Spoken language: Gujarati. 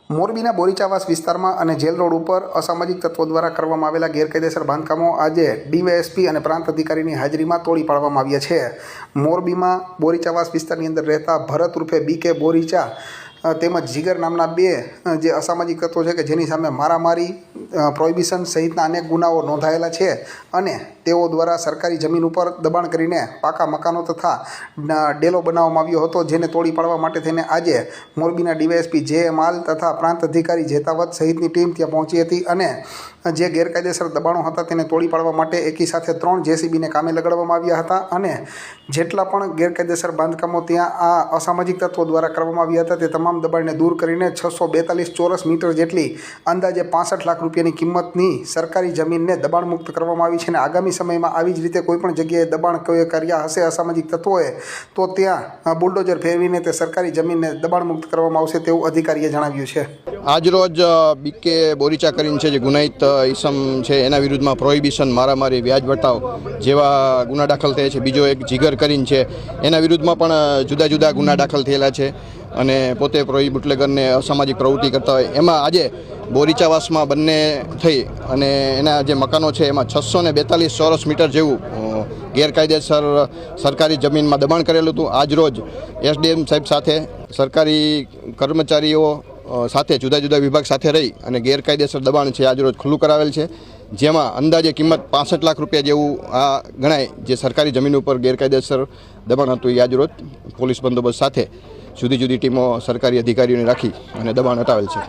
મોરબીના બોરીચાવાસ વિસ્તારમાં અને જેલ રોડ ઉપર અસામાજિક તત્વો દ્વારા કરવામાં આવેલા ગેરકાયદેસર બાંધકામો આજે ડીવાયએસપી અને પ્રાંત અધિકારીની હાજરીમાં તોડી પાડવામાં આવ્યા છે। મોરબીમાં બોરીચાવાસ વિસ્તારની અંદર રહેતા ભરત ઉર્ફે બીકે બોરીચા તેમજ જીગર નામના બે જે અસામાજિક તત્વો છે કે જેની સામે મારામારી, પ્રોહિબિશન સહિતના અનેક ગુનાઓ નોંધાયેલા છે અને તેઓ દ્વારા સરકારી જમીન ઉપર દબાણ કરીને પાકા મકાનો તથા ડેલો બનાવવામાં આવ્યો હતો, જેને તોડી પાડવા માટે થઈને આજે મોરબીના ડીવાયએસપી જે માલ તથા પ્રાંત અધિકારી જેતાવત સહિતની ટીમ ત્યાં પહોંચી હતી અને જે ગેરકાયદેસર દબાણો હતા તેને તોડી પાડવા માટે એકી સાથે 3 જેસીબીને કામે લગાડવામાં આવ્યા હતા અને જેટલા પણ ગેરકાયદેસર બાંધકામો ત્યાં આ અસામાજિક તત્વો દ્વારા કરવામાં આવ્યા હતા તે તમામ દબાણને દૂર કરીને 642 ચોરસ મીટર જેટલી અંદાજે 65 લાખ રૂપિયાની કિંમતની સરકારી જમીનને દબાણ મુક્ત કરવામાં આવી છે અને આગામી સમયમાં આવી જ રીતે કોઈપણ જગ્યાએ દબાણ કર્યા હશે અસામાજિક તત્વોએ તો ત્યાં બુલડોઝર ફેરવીને તે સરકારી જમીનને દબાણ મુક્ત કરવામાં આવશે તેવું અધિકારીએ જણાવ્યું છે। આજરોજ બીકે બોરીચા કરીને છે જે ગુનાહિત ઈસમ છે એના વિરુદ્ધમાં પ્રોહિબિશન, મારામારી, વ્યાજ વટાવ જેવા ગુના દાખલ થયા છે। બીજો એક જીગર કરીને છે એના વિરુદ્ધમાં પણ જુદા જુદા ગુના દાખલ થયેલા છે અને પોતે બુટલેગરને અસામાજિક પ્રવૃત્તિ કરતા હોય એમાં આજે બોરીચાવાસમાં બંને થઈ અને એના જે મકાનો છે એમાં 642 ચોરસ મીટર જેવું ગેરકાયદેસર સરકારી જમીનમાં દબાણ કરેલું હતું। આજરોજ એસડીએમ સાહેબ સાથે સરકારી કર્મચારીઓ સાથે જુદા જુદા વિભાગ સાથે રહી અને ગેરકાયદેસર દબાણ છે આજરોજ ખુલ્લું કરાવેલ છે, જેમાં અંદાજે કિંમત 65 લાખ રૂપિયા જેવું આ ગણાય જે સરકારી જમીન ઉપર ગેરકાયદેસર દબાણ હતું એ આજરોજ પોલીસ બંદોબસ્ત સાથે જુદી જુદી ટીમો સરકારી અધિકારીઓને રાખી અને દબાણ હટાવેલ છે।